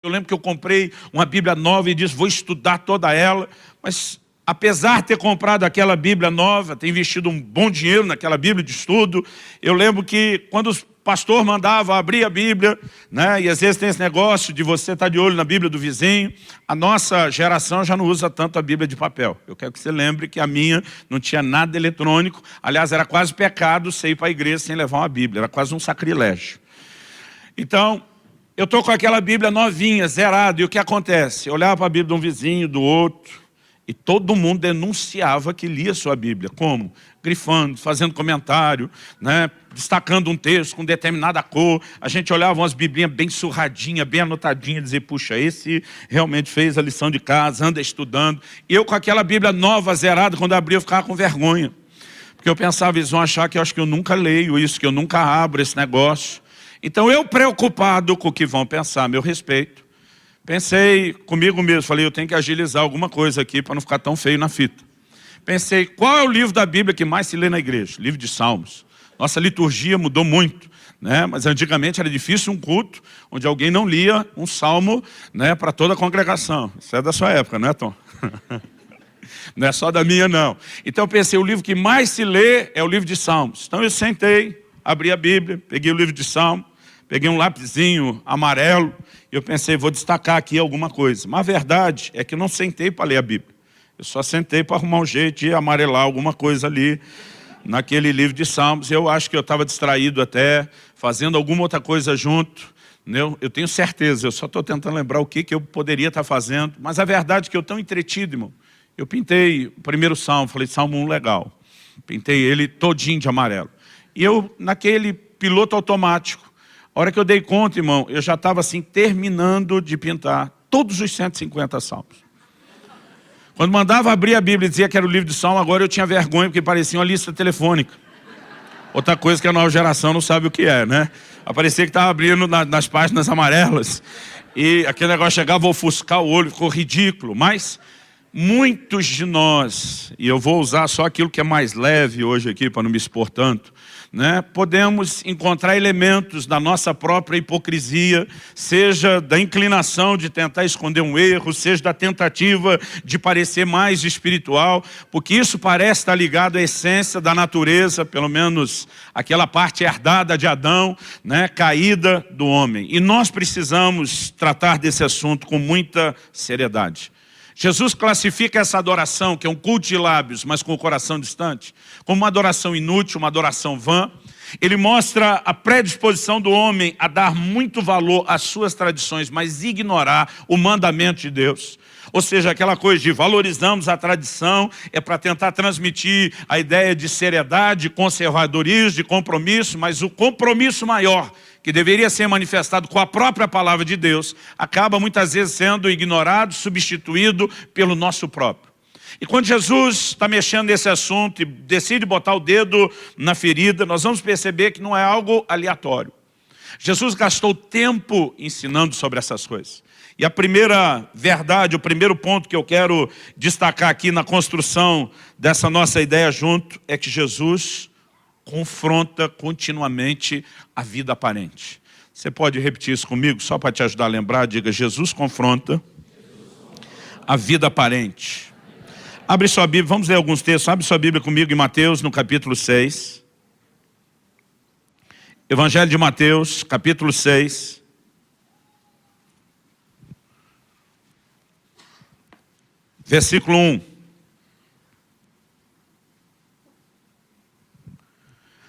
Eu lembro que eu comprei uma Bíblia nova e disse, vou estudar toda ela, mas apesar de ter comprado aquela Bíblia nova, ter investido um bom dinheiro naquela Bíblia de estudo, eu lembro que quando o pastor mandava abrir a Bíblia, né, e às vezes tem esse negócio de você estar de olho na Bíblia do vizinho, a nossa geração já não usa tanto a Bíblia de papel. Eu quero que você lembre que a minha não tinha nada eletrônico, aliás, era quase pecado você ir para a igreja sem levar uma Bíblia, era quase um sacrilégio. Então, eu estou com aquela Bíblia novinha, zerada, e o que acontece? Eu olhava para a Bíblia de um vizinho, do outro, e todo mundo denunciava que lia sua Bíblia. Como? Grifando, fazendo comentário, né? Destacando um texto com determinada cor. A gente olhava umas biblinhas bem surradinhas, bem anotadinhas, e dizia, puxa, esse realmente fez a lição de casa, anda estudando. E eu com aquela Bíblia nova, zerada, quando abria eu ficava com vergonha. Porque eu pensava, eles vão achar que eu acho que eu nunca leio isso, que eu nunca abro esse negócio. Então eu preocupado com o que vão pensar a meu respeito, pensei comigo mesmo, falei, eu tenho que agilizar alguma coisa aqui para não ficar tão feio na fita. Pensei, qual é o livro da Bíblia que mais se lê na igreja? Livro de Salmos. Nossa liturgia mudou muito, né? Mas antigamente era difícil um culto onde alguém não lia um salmo, né, para toda a congregação. Isso é da sua época, não é, Tom? Não é só da minha, não. Então eu pensei, o livro que mais se lê é o livro de Salmos. Então eu sentei, abri a Bíblia, peguei o livro de Salmos, peguei um lapisinho amarelo e eu pensei, vou destacar aqui alguma coisa. Mas a verdade é que eu não sentei para ler a Bíblia. Eu só sentei para arrumar um jeito de amarelar alguma coisa ali naquele livro de Salmos. Eu acho que eu estava distraído até, fazendo alguma outra coisa junto. Eu tenho certeza, eu só estou tentando lembrar o que eu poderia estar fazendo. Mas a verdade é que eu estou entretido, irmão. Eu pintei o primeiro Salmo, falei, Salmo 1 legal. Pintei ele todinho de amarelo. E eu, naquele piloto automático, a hora que eu dei conta, irmão, eu já estava assim, terminando de pintar todos os 150 salmos. Quando mandava abrir a Bíblia e dizia que era o livro de Salmo, agora eu tinha vergonha, porque parecia uma lista telefônica. Outra coisa que a nova geração não sabe o que é, né? Parecia que estava abrindo nas páginas amarelas. E aquele negócio chegava a ofuscar o olho, ficou ridículo. Mas muitos de nós, e eu vou usar só aquilo que é mais leve hoje aqui, para não me expor tanto, né? Podemos encontrar elementos da nossa própria hipocrisia, seja da inclinação de tentar esconder um erro, seja da tentativa de parecer mais espiritual, porque isso parece estar ligado à essência da natureza, pelo menos aquela parte herdada de Adão, né? Caída do homem. E nós precisamos tratar desse assunto com muita seriedade. Jesus classifica essa adoração, que é um culto de lábios, mas com o coração distante, como uma adoração inútil, uma adoração vã. Ele mostra a predisposição do homem a dar muito valor às suas tradições, mas ignorar o mandamento de Deus. Ou seja, aquela coisa de valorizamos a tradição, é para tentar transmitir a ideia de seriedade, de conservadorismo, de compromisso, mas o compromisso maior, que deveria ser manifestado com a própria palavra de Deus, acaba muitas vezes sendo ignorado, substituído pelo nosso próprio. E quando Jesus está mexendo nesse assunto e decide botar o dedo na ferida, nós vamos perceber que não é algo aleatório. Jesus gastou tempo ensinando sobre essas coisas. E a primeira verdade, o primeiro ponto que eu quero destacar aqui na construção dessa nossa ideia junto, é que Jesus confronta continuamente a vida aparente. Você pode repetir isso comigo, só para te ajudar a lembrar? Diga, Jesus confronta a vida aparente. Abre sua Bíblia, vamos ler alguns textos. Abre sua Bíblia comigo em Mateus, no capítulo 6. Evangelho de Mateus, capítulo 6. Versículo 1.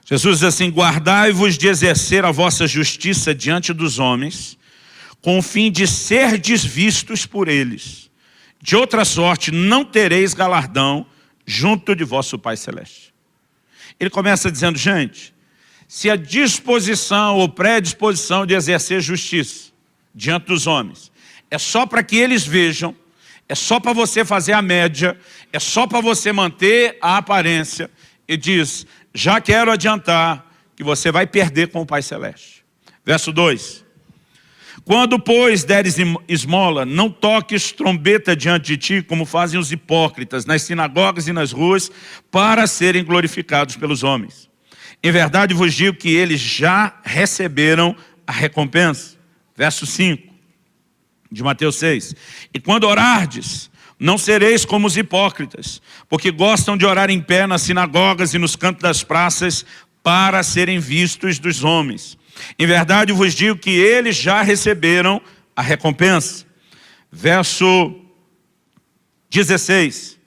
Jesus diz assim, guardai-vos de exercer a vossa justiça diante dos homens, com o fim de serdes vistos por eles. De outra sorte, não tereis galardão junto de vosso Pai Celeste. Ele começa dizendo, gente, se a disposição ou predisposição de exercer justiça diante dos homens é só para que eles vejam, é só para você fazer a média, é só para você manter a aparência, e diz, já quero adiantar que você vai perder com o Pai Celeste. Verso 2. Quando, pois, deres esmola, não toques trombeta diante de ti, como fazem os hipócritas, nas sinagogas e nas ruas, para serem glorificados pelos homens. Em verdade vos digo que eles já receberam a recompensa. Verso 5. de Mateus 6. E quando orardes, não sereis como os hipócritas, porque gostam de orar em pé nas sinagogas e nos cantos das praças para serem vistos dos homens. Em verdade vos digo que eles já receberam a recompensa. Verso 16.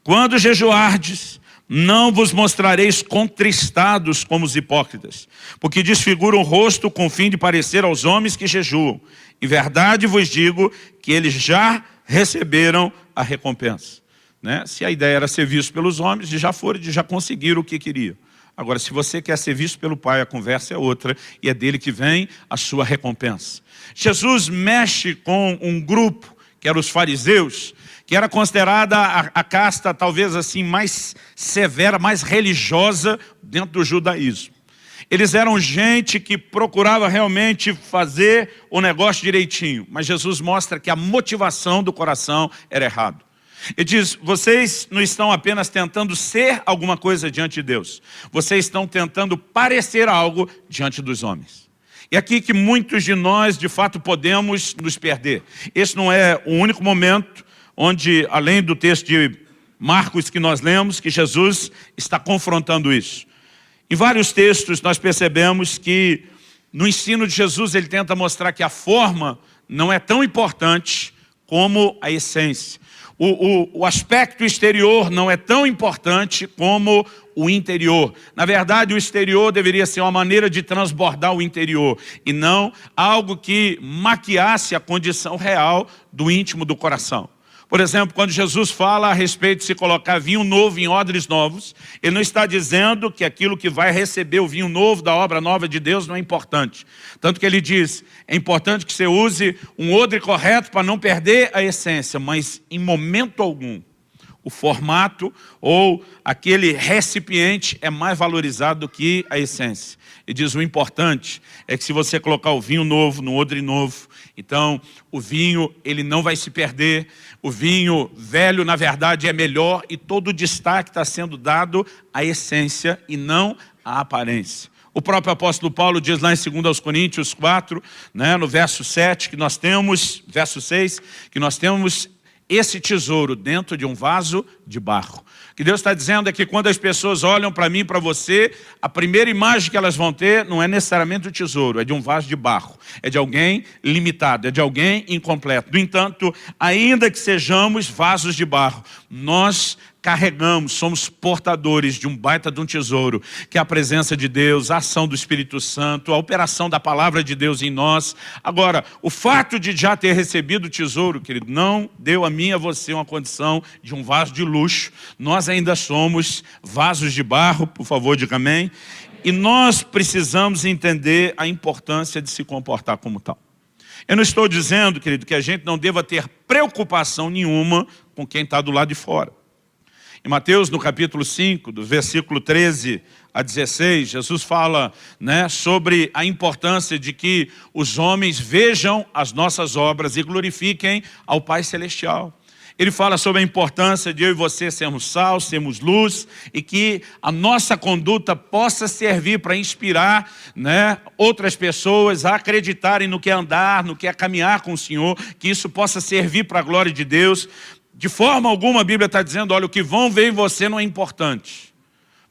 Quando jejuardes, não vos mostrareis contristados como os hipócritas, porque desfiguram o rosto com o fim de parecer aos homens que jejuam. Em verdade vos digo que eles já receberam a recompensa. Né? Se a ideia era ser visto pelos homens, já foram, já conseguiram o que queriam. Agora, se você quer ser visto pelo Pai, a conversa é outra, e é dele que vem a sua recompensa. Jesus mexe com um grupo, que eram os fariseus, que era considerada a casta talvez assim mais severa, mais religiosa dentro do judaísmo. Eles eram gente que procurava realmente fazer o negócio direitinho, mas Jesus mostra que a motivação do coração era errado. Ele diz, vocês não estão apenas tentando ser alguma coisa diante de Deus, vocês estão tentando parecer algo diante dos homens. E aqui que muitos de nós de fato podemos nos perder. Esse não é o único momento onde, além do texto de Marcos que nós lemos, que Jesus está confrontando isso. Em vários textos nós percebemos que no ensino de Jesus ele tenta mostrar que a forma não é tão importante como a essência. O aspecto exterior não é tão importante como o interior. Na verdade, o exterior deveria ser uma maneira de transbordar o interior e não algo que maquiasse a condição real do íntimo do coração. Por exemplo, quando Jesus fala a respeito de se colocar vinho novo em odres novos, ele não está dizendo que aquilo que vai receber o vinho novo da obra nova de Deus não é importante. Tanto que ele diz, é importante que você use um odre correto para não perder a essência, mas em momento algum, o formato ou aquele recipiente é mais valorizado do que a essência. Ele diz, o importante é que se você colocar o vinho novo no odre novo, então o vinho ele não vai se perder. O vinho velho, na verdade, é melhor e todo o destaque está sendo dado à essência e não à aparência. O próprio apóstolo Paulo diz lá em 2 Coríntios 4, né, no verso 7, que nós temos, verso 6, que nós temos esse tesouro dentro de um vaso de barro. O que Deus está dizendo é que quando as pessoas olham para mim e para você, a primeira imagem que elas vão ter não é necessariamente o tesouro, é de um vaso de barro, é de alguém limitado, é de alguém incompleto. No entanto, ainda que sejamos vasos de barro, nós carregamos, somos portadores de um baita de um tesouro, que é a presença de Deus, a ação do Espírito Santo, a operação da palavra de Deus em nós. Agora, o fato de já ter recebido o tesouro, querido, não deu a mim e a você uma condição de um vaso de luxo. Nós ainda somos vasos de barro, por favor, diga amém. E nós precisamos entender a importância de se comportar como tal. Eu não estou dizendo, querido, que a gente não deva ter preocupação nenhuma com quem está do lado de fora. Em Mateus, no capítulo 5, do versículo 13 a 16, Jesus fala, né, sobre a importância de que os homens vejam as nossas obras e glorifiquem ao Pai Celestial. Ele fala sobre a importância de eu e você sermos sal, sermos luz, e que a nossa conduta possa servir para inspirar, né, outras pessoas a acreditarem no que é andar, no que é caminhar com o Senhor, que isso possa servir para a glória de Deus. De forma alguma a Bíblia está dizendo, olha, o que vão ver em você não é importante.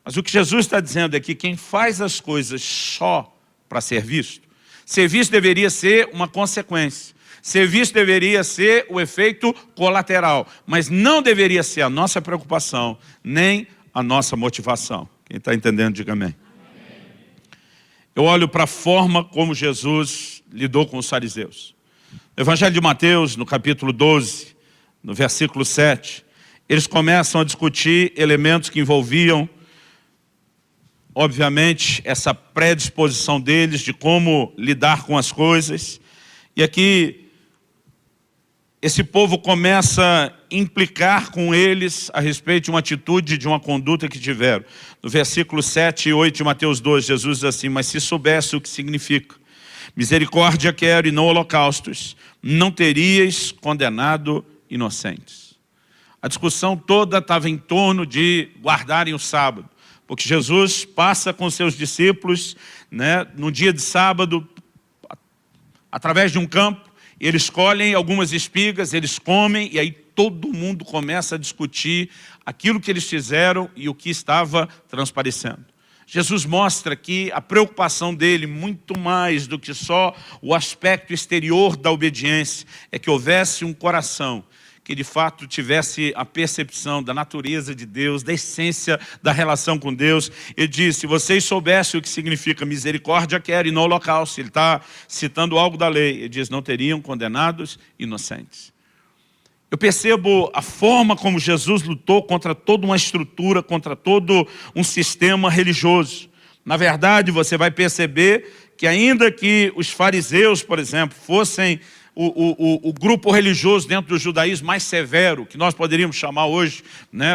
Mas o que Jesus está dizendo é que quem faz as coisas só para ser visto deveria ser uma consequência. Ser visto deveria ser o efeito colateral, mas não deveria ser a nossa preocupação, nem a nossa motivação. Quem está entendendo, diga amém. Eu olho para a forma como Jesus lidou com os fariseus. No Evangelho de Mateus, no capítulo 12, no versículo 7, eles começam a discutir elementos que envolviam, obviamente, essa predisposição deles de como lidar com as coisas. E aqui, esse povo começa a implicar com eles a respeito de uma atitude, de uma conduta que tiveram. No versículo 7 e 8 de Mateus 12, Jesus diz assim, mas se soubesse o que significa, misericórdia quero e não holocaustos, não teríeis condenado inocentes. A discussão toda estava em torno de guardarem o sábado, porque Jesus passa com seus discípulos, né, no dia de sábado, através de um campo, Eles colhem algumas espigas, eles comem, e aí todo mundo começa a discutir aquilo que eles fizeram e o que estava transparecendo. Jesus mostra que a preocupação dele, muito mais do que só o aspecto exterior da obediência, é que houvesse um coração que de fato tivesse a percepção da natureza de Deus, da essência da relação com Deus. Ele diz, se vocês soubessem o que significa misericórdia quero e não holocausto, ele está citando algo da lei, ele diz, não teriam condenados inocentes. Eu percebo a forma como Jesus lutou contra toda uma estrutura, contra todo um sistema religioso. Na verdade, você vai perceber que ainda que os fariseus, por exemplo, fossem o grupo religioso dentro do judaísmo mais severo, que nós poderíamos chamar hoje, né,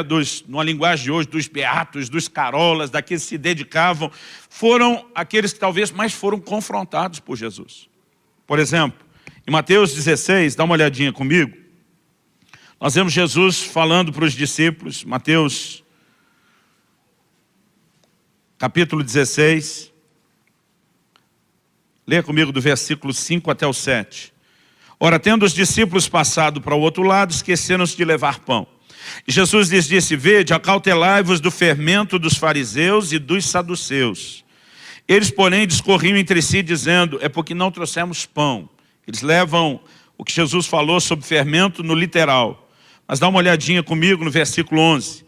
numa linguagem de hoje, dos beatos, dos carolas, daqueles que se dedicavam, foram aqueles que talvez mais foram confrontados por Jesus. Por exemplo, em Mateus 16, dá uma olhadinha comigo, nós vemos Jesus falando para os discípulos, Mateus capítulo 16, leia comigo do versículo 5 até o 7. Ora, tendo os discípulos passado para o outro lado, esqueceram-se de levar pão. E Jesus lhes disse, vede, acautelai-vos do fermento dos fariseus e dos saduceus. Eles, porém, discorriam entre si, dizendo, é porque não trouxemos pão. Eles levam o que Jesus falou sobre fermento no literal. Mas dá uma olhadinha comigo no versículo 11.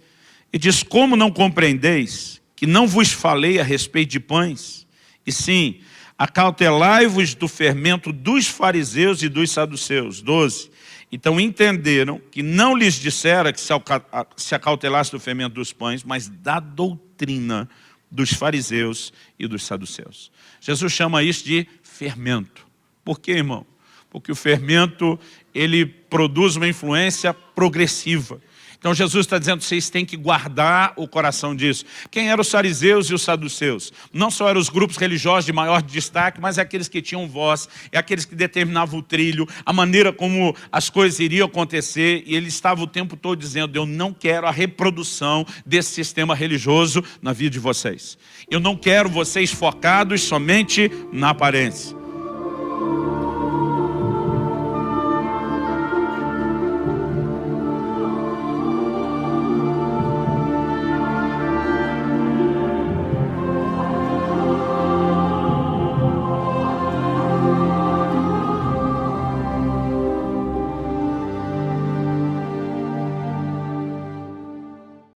E diz, como não compreendeis que não vos falei a respeito de pães? E sim, acautelai-vos do fermento dos fariseus e dos saduceus. 12. Então entenderam que não lhes dissera que se acautelasse do fermento dos pães, mas da doutrina dos fariseus e dos saduceus. Jesus chama isso de fermento. Por quê, irmão? Porque o fermento, ele produz uma influência progressiva. Então Jesus está dizendo, vocês têm que guardar o coração disso. Quem eram os fariseus e os saduceus? Não só eram os grupos religiosos de maior destaque, mas é aqueles que tinham voz, é aqueles que determinavam o trilho, a maneira como as coisas iriam acontecer, e ele estava o tempo todo dizendo, eu não quero a reprodução desse sistema religioso na vida de vocês. Eu não quero vocês focados somente na aparência.